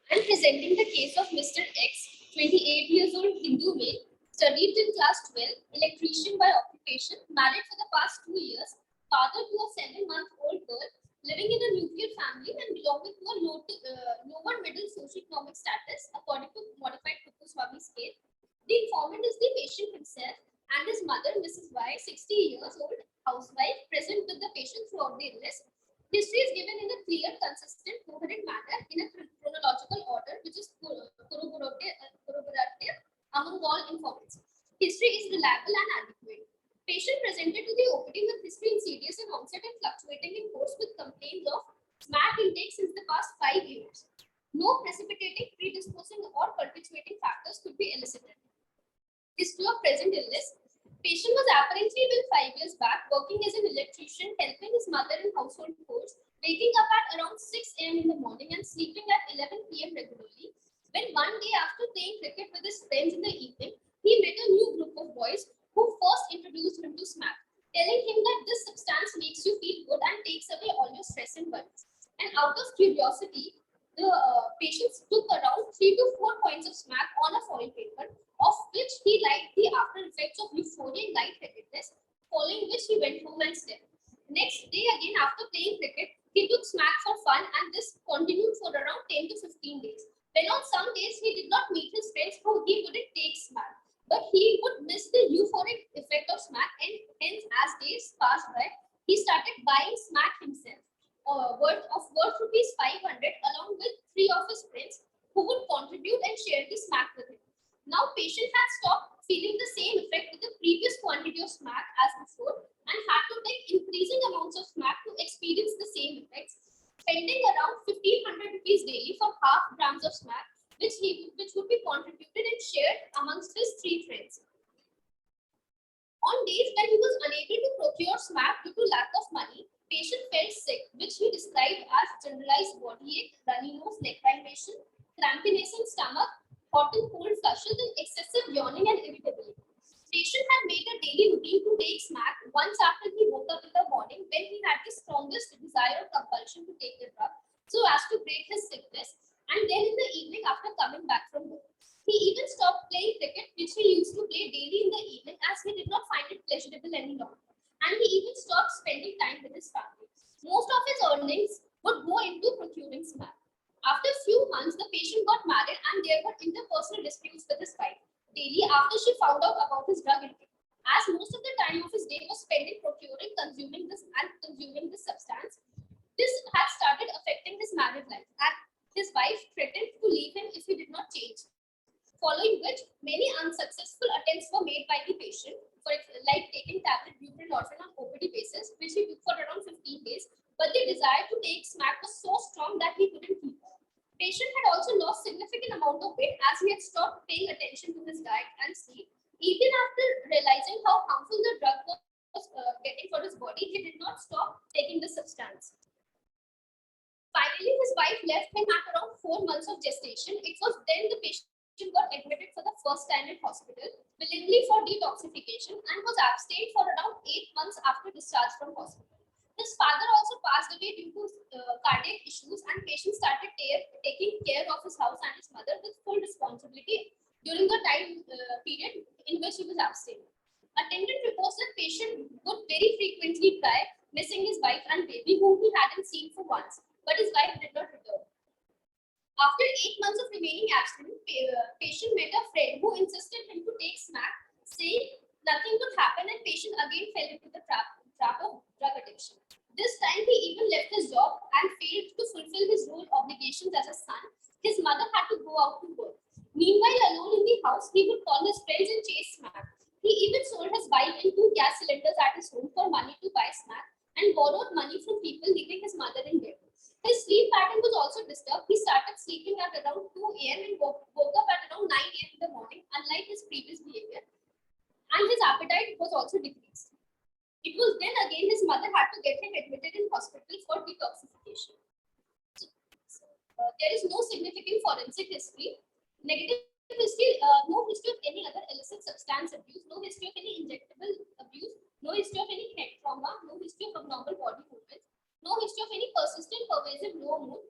I'm presenting the case of Mr. X, 28 years old Hindu male, studied till class 12, electrician by occupation, married for the past 2 years, father to a 7-month-old girl, living in a nuclear family and belonging to a lower middle socioeconomic status according to modified Kuppuswamy scale. The informant is the patient himself and his mother, Mrs. Y, 60 years old, housewife, present with the patient throughout the illness. History is given in a clear, consistent, coherent manner in a chronological order, which is corroborative among all informants. History is reliable and adequate. Patient presented to the OPD with history insidious in onset and fluctuating in course with complaints of SMAC intake since the past 5 years. No precipitating, predisposing, or perpetuating factors could be elicited. History of present illness. Patient was apparently ill 5 years back, working as an electrician, helping his mother in household chores, waking up at around 6 a.m. in the morning and sleeping at 11 p.m. regularly. When one day after playing cricket with his friends in the evening, he met a new group of boys who first introduced him to smack, telling him that this substance makes you feel good and takes away all your stress and worries. And out of curiosity, the patients took around 3 to 4 points of smack on a foil paper, of which he liked the after effects of euphoria and lightheadedness, following which he went home and slept. Next day, again after playing cricket, he took smack for fun, and this continued for around 10 to 15 days. When on some days he did not meet his friends, so he wouldn't take smack, but he would miss the euphoric effect of smack, and hence, as days passed by, he started buying smack himself, worth rupees 500, along with three of his friends who would contribute and share the smack with him. Now, patient had stopped feeling the same effect with the previous quantity of smack as before and had to take increasing amounts of smack to experience the same effects, spending around 1500 rupees daily for half grams of smack, which would be contributed and shared amongst his three friends. On days when he was unable to procure smack due to lack of money, patient felt sick, which he described as generalized body ache, runny nose, neck vibration, crampiness in stomach, hot and cold flushes, and excessive yawning and irritability. Patient had made a daily routine to take smack once after he woke up in the morning when he had the strongest desire or compulsion to take the drug so as to break his sickness, and then in the evening after coming back from work. He even stopped playing cricket, which he used to play daily in the evening as he did not find it pleasurable any longer. And he even stopped spending time with his family. Most of his earnings would go into procuring smack. After a few months, the patient got married and there were interpersonal disputes with his wife daily after she found out about his drug intake. As most of the time of his day was spent in procuring, consuming this substance, this had started affecting his married life, and his wife threatened to leave him if he did not change. Following which, many unsuccessful attempts were made by the patient, like taking tablet buprenorphine on OPD basis, which he took for around 15 days. But the desire to take smack was so strong that he couldn't keep up. Patient had also lost significant amount of weight as he had stopped paying attention to his diet and sleep. Even after realizing how harmful the drug was getting for his body, he did not stop taking the substance. Finally, his wife left him at around 4 months of gestation. It was then the patient got admitted for the first time in hospital, willingly for detoxification, and was abstained for around 8 months after discharge from hospital. His father also passed away due to cardiac issues, and patient started taking care of his house and his mother with full responsibility during the time period in which he was abstained. Attendant reports that patient would very frequently cry, missing his wife and baby, whom he hadn't seen for once, but his wife did not return. After 8 months of remaining abstinent, patient met a friend who insisted him to take smack, saying nothing would happen, and patient again fell into the trap of drug addiction. This time he even left his job and failed to fulfill his role obligations as a son. His mother had to go out to work. Meanwhile, alone in the house, he would call his friends and chase smack. He even sold his bike and 2 gas cylinders at his home for money to buy smack and borrowed money from people, leaving his mother in debt. His sleep pattern was also disturbed. He started sleeping at around 2 a.m. and woke up at around 9 a.m. in the morning, unlike his previous behavior. And his appetite was also decreased. It was then again his mother had to get him admitted in hospital for detoxification. There is no significant forensic history. Negative history, no history of any other illicit substance abuse, no history of any injectable abuse, no history of any head trauma, no history of abnormal body movements, no history of any persistent pervasive low mood,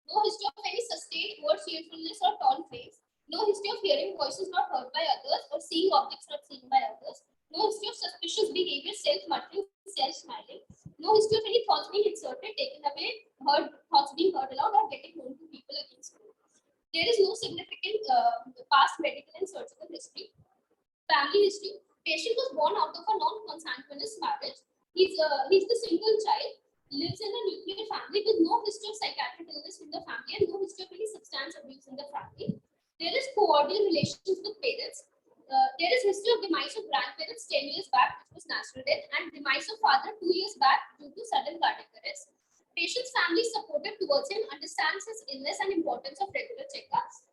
no history of any sustained straight, towards cheerfulness or tall frames. No history of hearing voices not heard by others or seeing objects not seen by others. No history of suspicious behavior, self-muttering, self-smiling. No history of any thoughts being inserted, taken away, thoughts being heard aloud, or getting known to people against you. There is no significant past medical and surgical history. Family history. Patient was born out of a non-consanguineous marriage. He's the single child, lives in a nuclear family with no history of psychiatric illness in the family and no history of any substance abuse in the family. There is cordial relations with parents. There is history of demise of grandparents 10 years back, which was natural death, and demise of father 2 years back due to sudden cardiac arrest. Patient's family is supportive towards him, understands his illness and importance of regular checkups.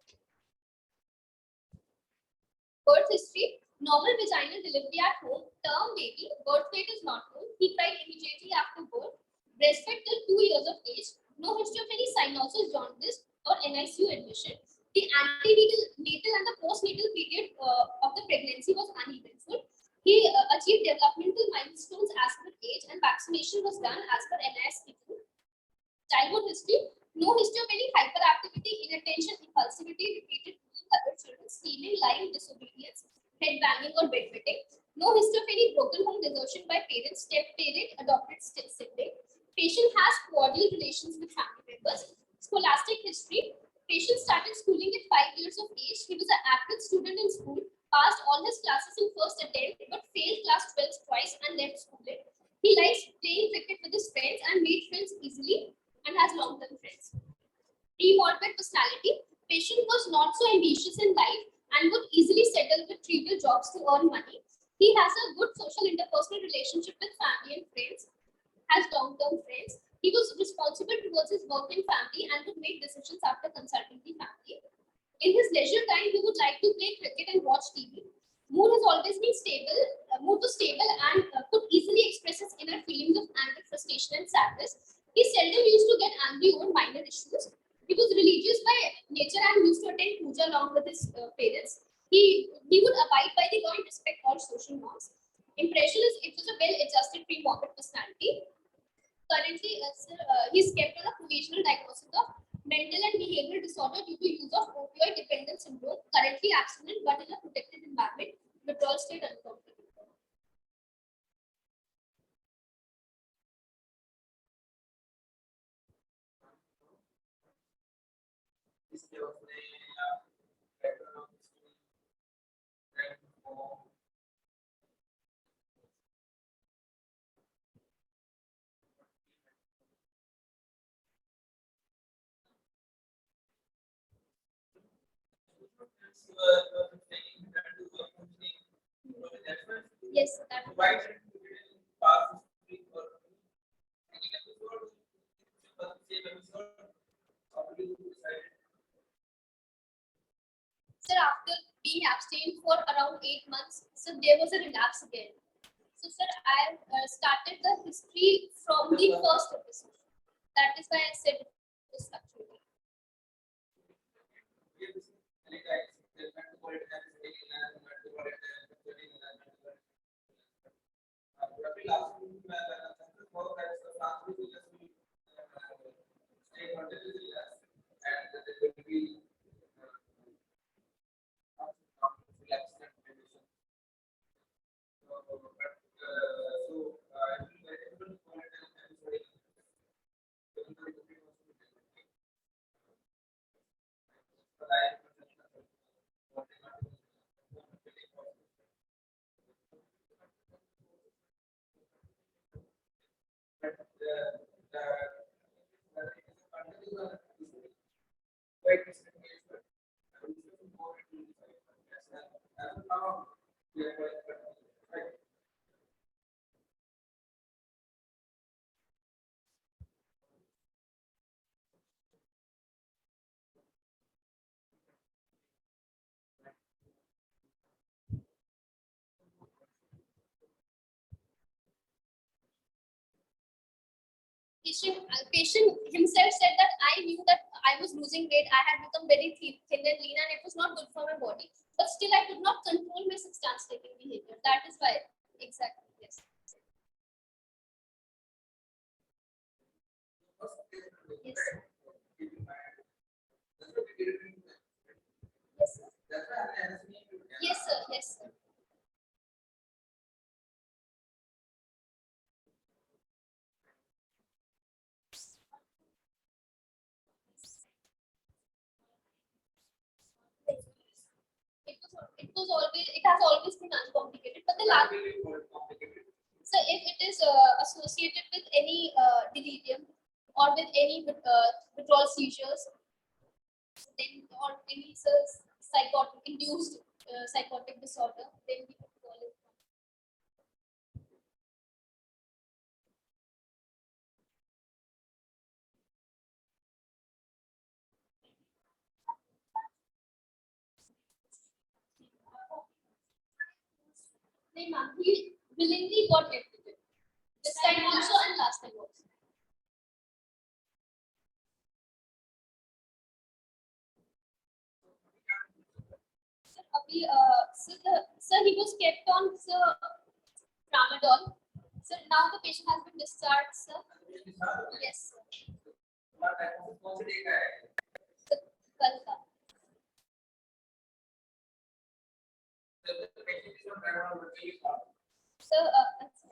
Birth history, normal vaginal delivery at home, term baby, birth weight is not known. He cried immediately after birth, breastfed till 2 years of age, no history of any cyanosis, jaundice, or NICU admission. The antenatal and the postnatal period of the pregnancy was uneventful. He achieved developmental milestones as per age, and vaccination was done as per NIS. Childhood history, no history of any hyperactivity, inattention, impulsivity, repeated bullying other children, stealing, lying, disobedience, head banging, or bedwetting. No history of any broken home, desertion by parents, step parent, adopted sibling. Patient has cordial relations with family members. Scholastic history, patient started schooling at 5 years of age. He was an active student in school, passed all his classes in first attempt, but failed class 12 twice and left school. He likes playing cricket with his friends and made friends easily and has long-term friends. Pre-morbid personality, patient was not so ambitious in life and would easily settle with trivial jobs to earn money. He has a good social interpersonal relationship with family and friends, has long-term friends. He was responsible towards his work and family and would make decisions after consulting the family. In his leisure time, he would like to play cricket and watch TV. Mood has always been stable. Mood was stable and could easily express his inner feelings of anger, frustration, and sadness. He seldom used to get angry over minor issues. He was religious by nature and used to attend puja along with his parents. He would abide by the law and respect all social norms. Impression is it was a well-adjusted pre-morbid personality. Currently, he's kept on a provisional diagnosis of mental and behavioral disorder due to use of opioid dependence syndrome. Currently abstinent but in a protected environment. Withdrawal state uncomfortable. Yes, that sir, after being abstained for around 8 months, so there was a relapse again. So, sir, I started the history from the first episode. That is why I said it is fluctuating. Patient himself said that I knew that I was losing weight. I had become very thin and lean, and it was not good for my body. But still, I could not control my substance taking behavior. That is why, exactly, yes. Yes. it has always been uncomplicated. But the last, so if it is associated with any delirium or with any withdrawal seizures, then or any psychotic induced psychotic disorder, then we could call it. Hey, ma'am, he willingly got admitted. This time also and last time also. Sir, he was kept on tramadol. Sir, now the patient has been discharged, sir. Yes, sir. Sir, कल का.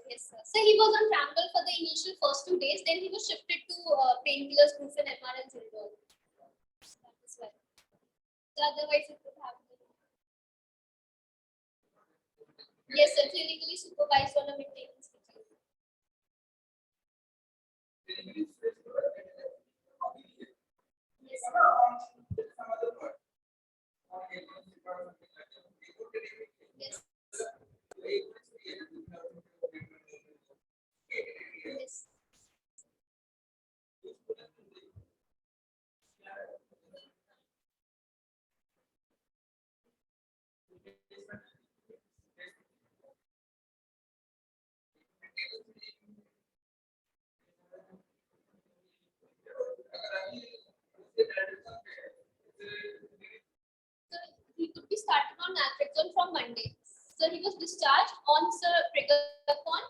Yes, sir. So he was on tramadol for the initial first 2 days. Then he was shifted to painkillers, Brufen, MR, and Zildol. That is why. So otherwise, it would have been. Yes, sir. Clinically supervised on a maintenance. Yes, sir. Yes. Yes. So he could be started on naltrexone from Monday. So he was discharged on Sir Pregathon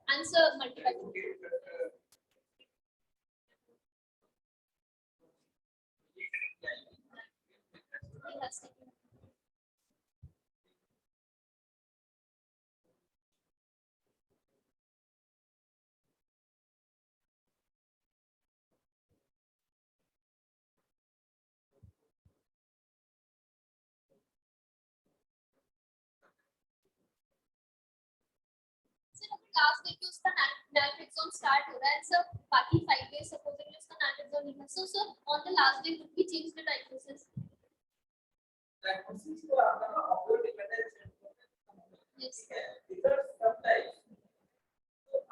and Sir Multivitamin. He has taken. Sir अभी last day पे उसका naltrexone start हो रहा है sir बाकी 5 days supposedly उसका naltrexone नहीं है so sir on the last day would we change the diagnosis yes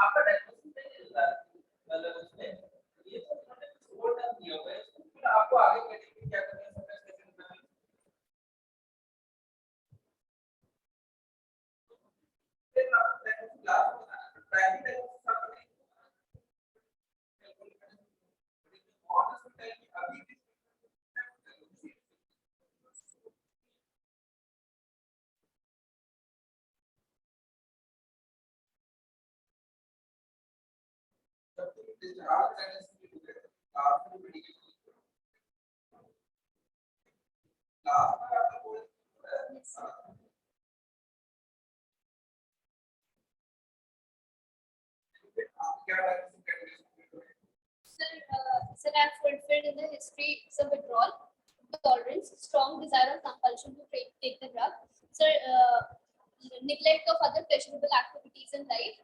आपका डायग्नोसिस नहीं मिलता मतलब उसमें ये तो उन्होंने कुछ और डाल दिया होगा इसको फिर आपको आगे कैटेगरी क्या करना है सबका कैसे करना है फिर आप डायग्नोसिस लास्ट में प्राइमरी डायग्नोसिस आप नहीं और हॉस्पिटल की अभी भी जब तक डिस्चार्ज डायग्नोसिस हो गया लास्ट में मेडिकल लास्ट में आपका बोल yes आप क्या डायग्नोसिस करेंगे sir sir I have fulfilled in the history some withdrawal tolerance strong desire or compulsion to take the drug sir neglect of other pleasurable activities in life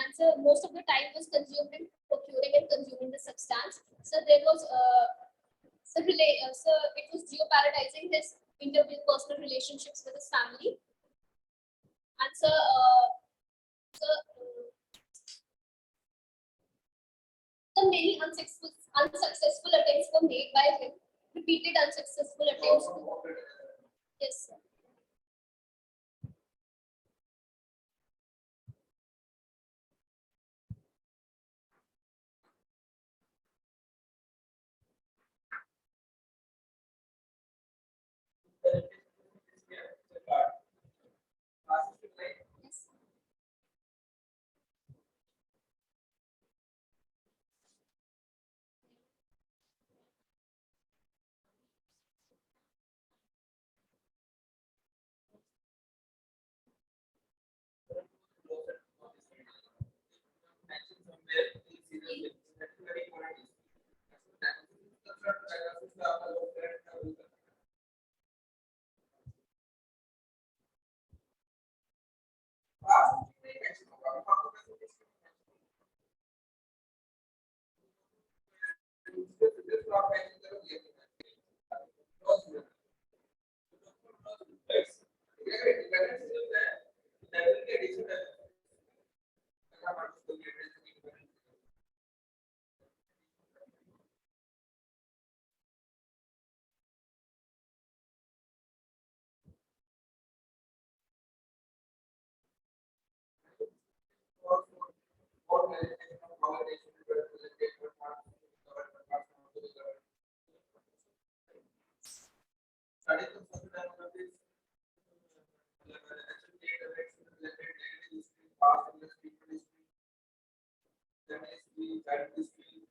and so most of the time was consumed in procuring and consuming the substance. So there was so it was jeopardizing his interpersonal relationships with his family. And so many unsuccessful attempts were made by him. Repeated unsuccessful attempts. Yes, sir. Yes. clarification of how it is to be represented or not to be covered or not to be covered. Study the first time of this election date election related legal history, past industry history, then history, current history.